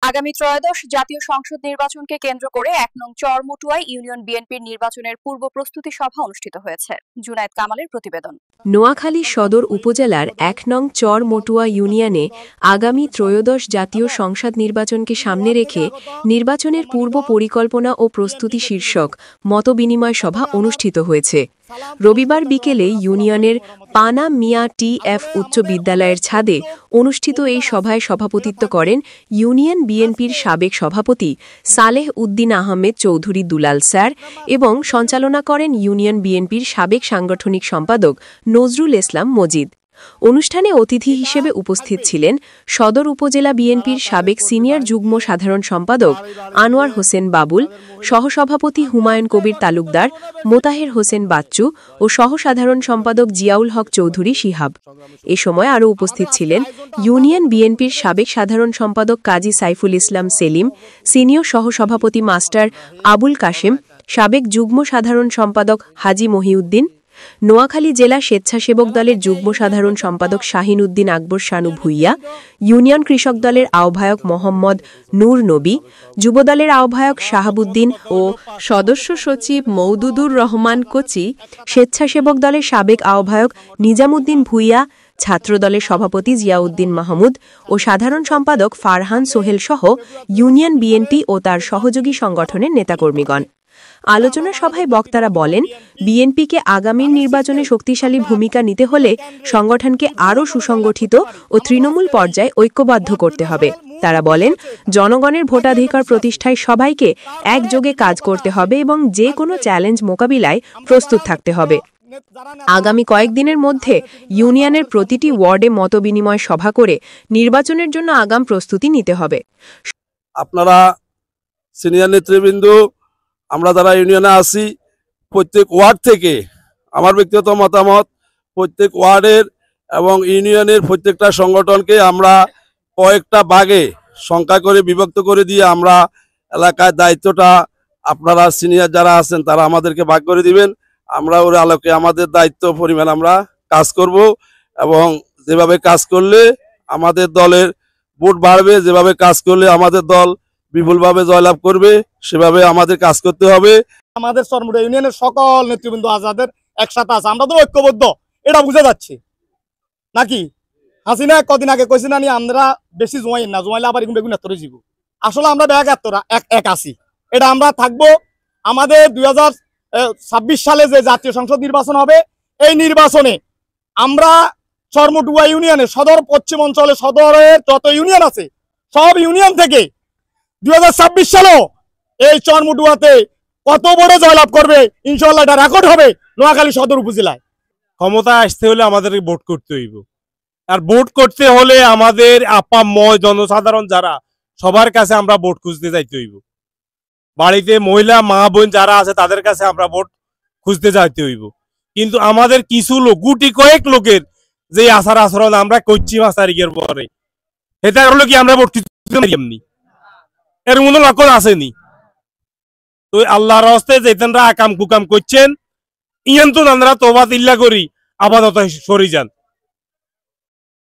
আগামী ত্রয়োদশ জাতীয় সংসদ নির্বাচনকে কেন্দ্র করে ১ নং চরমটুয়ায় ইউনিয়ন বিএনপির নির্বাচনের পূর্ব প্রস্তুতি সভা অনুষ্ঠিত হয়েছে। জুনায়েদ কামালের প্রতিবেদন। নোয়াখালী সদর উপজেলার ১ নং চরমটুয়া ইউনিয়নে আগামী ত্রয়োদশ জাতীয় সংসদ নির্বাচনকে সামনে রেখে নির্বাচনের পূর্ব পরিকল্পনা ও প্রস্তুতি শীর্ষক মতবিনিময় সভা অনুষ্ঠিত হয়েছে। রবিবার বিকেলে ইউনিয়নের পানা মিয়া টি.এফ. উচ্চ বিদ্যালয়ের ছাদে অনুষ্ঠিত এই সভায় সভাপতিত্ব করেন ইউনিয়ন বিএনপির সাবেক সভাপতি সালেহ উদ্দিন আহমেদ চৌধুরী দুলাল স্যার এবং সঞ্চালনা করেন ইউনিয়ন বিএনপির সাবেক সাংগঠনিক সম্পাদক নজরুল ইসলাম মজিদ। অনুষ্ঠানে অতিথি হিসেবে উপস্থিত ছিলেন সদর উপজেলা বিএনপির সাবেক সিনিয়র যুগ্ম সাধারণ সম্পাদক আনোয়ার হোসেন বাবুল, সহসভাপতি হুমায়ুন কবির তালুকদার, মোতাহের হোসেন বাচ্চু ও সহসাধারণ সম্পাদক জিয়াউল হক চৌধুরী শিহাব। এ সময় আরও উপস্থিত ছিলেন ইউনিয়ন বিএনপির সাবেক সাধারণ সম্পাদক কাজী সাইফুল ইসলাম সেলিম, সিনিয়র সহসভাপতি মাস্টার আবুল কাশেম, সাবেক যুগ্ম সাধারণ সম্পাদক হাজি মহিউদ্দিন, নোয়াখালী জেলা স্বেচ্ছাসেবক দলের যুগ্ম সাধারণ সম্পাদক শাহিন উদ্দিন আকবর শানু ভুইয়া, ইউনিয়ন কৃষক দলের আহ্বায়ক মোহাম্মদ নূর নবী, যুবদলের আহ্বায়ক শাহাবুদ্দিন ও সদস্য সচিব মওদুদুর রহমান কোচি, স্বেচ্ছাসেবক দলের সাবেক আহ্বায়ক নিজামুদ্দিন ভুইয়া, ছাত্রদলের সভাপতি জিয়াউদ্দিন মাহমুদ ও সাধারণ সম্পাদক ফারহান সোহেল সহ ইউনিয়ন বিএনপি ও তার সহযোগী সংগঠনের নেতাকর্মীগণ। আলোচনা সভায় বক্তারা বলেন, বিএনপিকে আগামীর নির্বাচনে শক্তিশালী ভূমিকা নিতে হলে সংগঠনকে আরও সুসংগঠিত ও তৃণমূল পর্যায়ে ঐক্যবদ্ধ করতে হবে। তারা বলেন, জনগণের ভোটাধিকার প্রতিষ্ঠায় সবাইকে একযোগে কাজ করতে হবে এবং যে কোনো চ্যালেঞ্জ মোকাবিলায় প্রস্তুত থাকতে হবে। আগামী কয়েকদিনের মধ্যে ইউনিয়নের প্রতিটি ওয়ার্ডে মতবিনিময় সভা করে নির্বাচনের জন্য আগাম প্রস্তুতি নিতে হবে। আপনারা সিনিয়র নেতৃবৃন্দ, আমরা যারা ইউনিয়নে আছি, প্রত্যেক ওয়ার্ড থেকে আমার ব্যক্তিগত মতামত, প্রত্যেক ওয়ার্ডের এবং ইউনিয়নের প্রত্যেকটা সংগঠনকে আমরা কয়েকটা ভাগে সংখ্যা করে বিভক্ত করে দিয়ে আমরা এলাকার দায়িত্বটা, আপনারা সিনিয়র যারা আছেন তারা আমাদেরকে ভাগ করে দিবেন। আমরা ওর আলোকে আমাদের দায়িত্ব পরিমাণ আমরা কাজ করব এবং যেভাবে কাজ করলে আমাদের দলের ভোট বাড়বে, যেভাবে কাজ করলে আমাদের দল বিপুলভাবে জয়লাভ করবে, সেভাবে আমাদের কাজ করতে হবে। আমাদের চরমটুয়া ইউনিয়নের সকল নেতৃবৃন্দ আজাদের একসাথে আছে, আমরা তো ঐক্যবদ্ধ, এটা বুঝে যাচ্ছে নাকি? হাসিনা কদিন আগে কইছি না, আমরা বেশি জমাই না, জমাইলে আবার বেগুন এত্তরে যাব। আসলে আমরা এক আছি, এটা আমরা থাকবো। আমাদের 2026 সালে যে জাতীয় সংসদ নির্বাচন হবে, এই নির্বাচনে আমরা চরমটুয়া ইউনিয়নের সদর পশ্চিম অঞ্চলে সদরের যত ইউনিয়ন আছে সব ইউনিয়ন থেকে 2026 সালেও এই চরমটুয়াতে কত বড় জয়লাভ করবে ইনশাআল্লাহ এটা রেকর্ড হবে নোয়াখালী সদর উপজেলায়। ক্ষমতা আসতে হলে আমাদের ভোট করতে হইব, আর ভোট করতে হলে আমাদের আপাময় জনসাধারণ যারা, সবার কাছে আমরা ভোট খুঁজতে যাইতে হইব। বাড়িতে মহিলা মা বোন যারা আছে তাদের কাছে আমরা ভোট খুঁজতে যাইতে হইব। কিন্তু আমাদের কিছু লোক, গুটি কয়েক লোকের যে আচার আচরণ আমরা করছি 5 তারিখের পরে, এটা হলো কি আমরা ভোট এমনি এর মূল লক্ষণ আসেনি। তো আল্লাহর হস্তে যেতেনরা আকাম কুকাম করছেন, ইয়ান তো আমরা তোবা তিল্লা করি আপাতত সরি যান।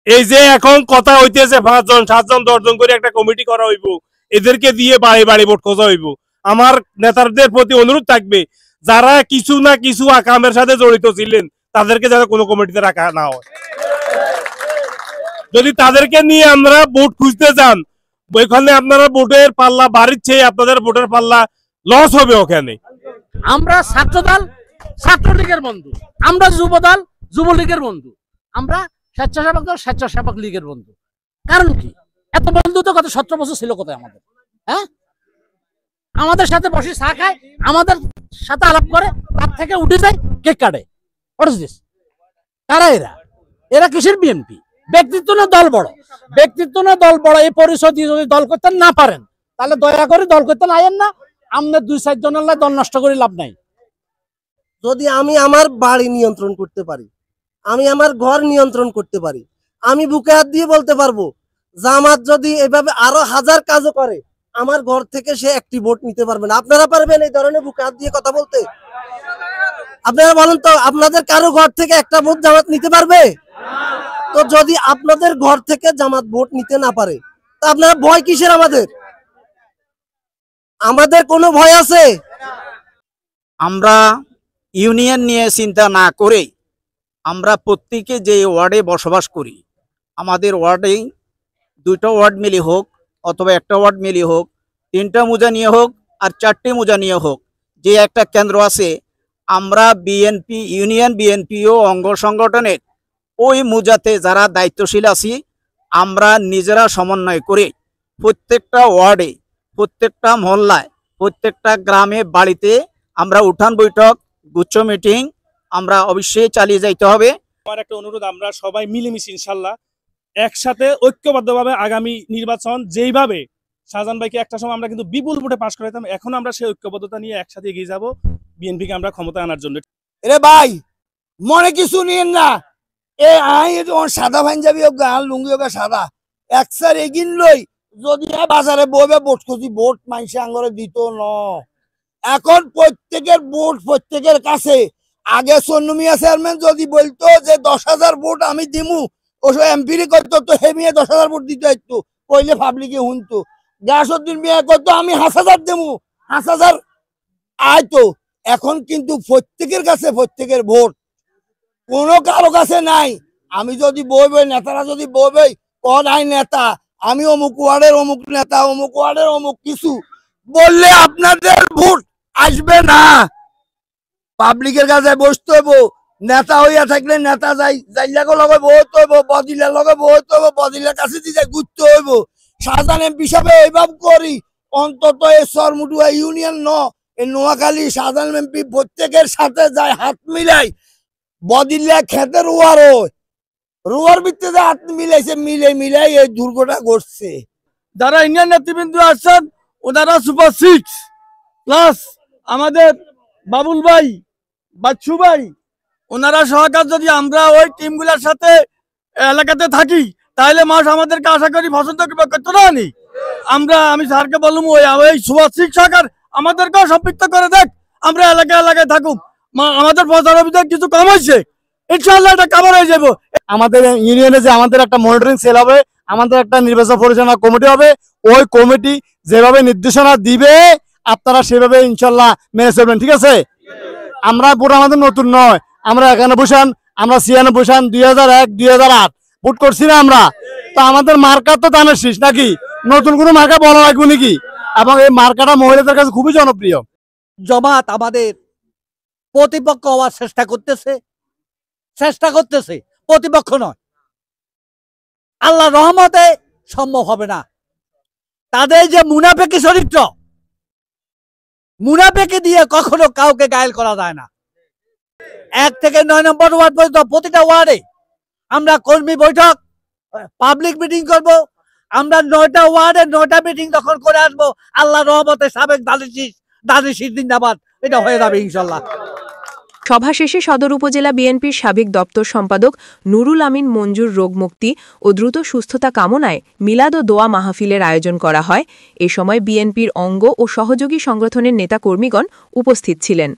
এই যে এখন কথা হইতেছে 5 জন 7 জন 10 জন করে একটা কমিটি করা হইব, এদেরকে দিয়ে বাড়ি বাড়ি ভোট খোঁজা হইব। আমার নেতাদের প্রতি অনুরোধ থাকবে, যারা কিছু না কিছু আকামের সাথে জড়িত ছিলেন তাদেরকে যাতে কোনো কমিটিতে রাখা না হয়। যদি তাদেরকে নিয়ে আমরা ভোট খুঁজতে যান, ওইখানে আপনারা ভোটের পাল্লা বাড়িচ্ছে, আপনাদের ভোটের পাল্লা লস হবে ওখানে। আমরা ছাত্রদল ছাত্রলীগের বন্ধু, আমরা যুবদল যুবলীগের বন্ধু, আমরা স্বেচ্ছাসেবক দল স্বেচ্ছাসেবক লীগের বন্ধু। কারণ কি, এত বন্ধু তো গত 17 বছর ছিল কোথায় আমাদের? হ্যাঁ, আমাদের সাথে বসে চা খায়, আমাদের সাথে আলাপ করে, তার থেকে উঠে যায়, কেক কাটে। কারা এরা? এরা কিসের বিএনপি? ব্যক্তিত্ব না দল বড়? ব্যক্তিত্ব না দল বড়? এই পরিচয় দিয়ে যদি দল করতে না পারেন তাহলে দয়া করে দল করতে আইয়েন না। আমাদের 2-4 জনের দল নষ্ট করে লাভ নাই। যদি আমি আমার বাড়ি নিয়ন্ত্রণ করতে পারি, আমি আমার ঘর নিয়ন্ত্রণ করতে পারি, আমি বুকে হাত দিয়ে বলতে পারবো, জামাত যদি এভাবে আরো 1000 কাজও করে, আমার ঘর থেকে সে একটি ভোট নিতে পারবে না। আপনারা পারবেন এই ধরনের বুকে হাত দিয়ে কথা বলতে? আপনারা বলেন তো, আপনাদের কারো ঘর থেকে একটা ভোট জামাত নিতে পারবে? তো যদি আপনাদের ঘর থেকে জামাত ভোট নিতে না পারে, তা আপনারা ভয় কিসের আমাদের? আমাদের কোনো ভয় আছে? আমরা ইউনিয়ন নিয়ে চিন্তা না করে আমরা প্রত্যেকে যে ওয়ার্ডে বসবাস করি, আমাদের ওয়ার্ডে 2টা ওয়ার্ড মিলি হোক অথবা একটা ওয়ার্ড মিলি হোক, 3টা মুজা নিয়ে হোক আর 4টে মুজা নিয়ে হোক, যে একটা কেন্দ্র আছে, আমরা বিএনপি ইউনিয়ন বিএনপি ও অঙ্গ সংগঠনের ওই মুজাতে যারা দায়িত্বশীল আছি, আমরা নিজেরা সমন্বয় করে প্রত্যেকটা ওয়ার্ডে, প্রত্যেকটা মহল্লায়, প্রত্যেকটা গ্রামে বাড়িতে আমরা উঠান বৈঠক, গুচ্ছ মিটিং আমরা অবশ্যই চালিয়ে যাইতে হবে। আমার একটা অনুরোধ, আমরা সবাই মিলেমিশে ইনশাল্লাহ একসাথে ঐক্যবদ্ধভাবে আগামী নির্বাচন, যেইভাবে শাহজাহান ভাইকে একটা সময় আমরা কিন্তু বিপুল ভোটে পাশ করাইতাম, এখন আমরা সেই ঐক্যবদ্ধতা নিয়ে একসাথে এগিয়ে যাব বিএনপিকে আমরা ক্ষমতা আনার জন্য। এরে ভাই মনে কিছু নিয়েন না, এ আই সাদা পাঞ্জাবি হোক গান লুঙ্গি হোক সাদা একসার এগিন লই যদি বাজারে বইবে ভোট খুঁজি, ভোট মানুষে আঙ্গরে দিত ন। এখন প্রত্যেকের ভোট প্রত্যেকের কাছে। আগে সন্নু মিয়া চেয়ারম্যান যদি বলতো যে 10,000 ভোট আমি দিমু, ওসব এমপিরি করতো তো হে মিয়া 10,000 ভোট দিতে একটু কইলে পাবলিকে শুনতো। গাছউদ্দিন মিয়া করতো আমি 5,000 দেবো, 5,000 আইতো। এখন কিন্তু প্রত্যেকের কাছে প্রত্যেকের ভোট, কোনো কারো কাছে নাই। আমি যদি বইবই, নেতারা যদি বইবই নাই নেতা আমি অমুক ওয়ার্ডের অমুক নেতা, অমুক ওয়ার্ডের অমুক কিছু বললে আপনাদের ভোট আসবে না। পাবলিকের কাছে বসতে হইব, নেতা হইয়া থাকলে নেতা যাইলাকে লগে বসতে হইব, বদিলার লগে বসতে হইব, বদিলার কাছে দিয়ে ঘুরতে হইব। শাহজাহান এমপি হিসাবে এইভাবে করি অন্তত এই চরমুটুয়া ইউনিয়ন এই নোয়াখালী শাহজাহান এমপি প্রত্যেকের সাথে যায়, হাত মিলাই বদিল্লা খেতে রুয়ার ভিত্তিতে হাত মিলাইছে, মিলাই এই দুর্ঘটনা ঘটছে। যারা ইন্ডিয়ান নেতৃবৃন্দ আসছেন ওনারা সুপার 6 প্লাস আমাদের বাবুল ভাই, বাচ্চু ভাই, ওনারা সহকার যদি আমরা ওই টিমগুলোর সাথে এলাকাতে থাকি তাহলে মাস আমাদেরকে আশা করি পছন্দ করতে না নি। আমি স্যারকে বললাম ওই সুপার 6 সহকার আমাদেরকেও সম্পৃক্ত করে দেখ, আমরা এলাকায় থাকুক। আমাদের প্রচার অভিযান কিছু কম হয়েছে, ইনশাআল্লাহ এটা কভার হয়ে যাবো। আমাদের ইউনিয়নে যে আমাদের একটা মনিটরিং সেল হবে, আমাদের একটা নির্বাচন পরিচালনা কমিটি হবে, ওই কমিটি যেভাবে নির্দেশনা দিবে আপনারা সেভাবে ইনশাআল্লাহ মেনে চলবেন, ঠিক আছে? আমরা পুরো আমাদের নতুন নয়, আমরা 91 আমরা 96 2001 2008 ভোট করছি না আমরা, তো আমাদের মার্কা তো ধানের শীষ নাকি, নতুন কোনো মার্কা বলা লাগবে নাকি? এবং এই মার্কাটা মহিলাদের কাছে খুবই জনপ্রিয়। জমাত আমাদের প্রতিপক্ষ হওয়ার চেষ্টা করতেছে, প্রতিপক্ষ নয়। আল্লাহ রহমতে সম্ভব হবে না। তাদের যে মুনাফেকি চরিত্র, মুনাফেকি দিয়ে কখনো কাউকে গায়েল করা যায় না। 1 থেকে 9 নম্বর ওয়ার্ড পর্যন্ত প্রতিটা ওয়ার্ডে আমরা কর্মী বৈঠক, পাবলিক মিটিং করব। আমরা 9টা ওয়ার্ডে 9টা মিটিং যখন করে আসবো, আল্লাহ রহমতে সাবেক দানিশিস জিন্দাবাদ এটা হয়ে যাবে ইনশাল্লাহ। সভা শেষে সদর উপজেলা বিএনপির সাবেক দপ্তর সম্পাদক নুরুল আমিন মঞ্জুর রোগমুক্তি ও দ্রুত সুস্থতা কামনায় মিলাদ ও দোয়া মাহফিলের আয়োজন করা হয়। এ সময় বিএনপির অঙ্গ ও সহযোগী সংগঠনের নেতাকর্মীগণ উপস্থিত ছিলেন।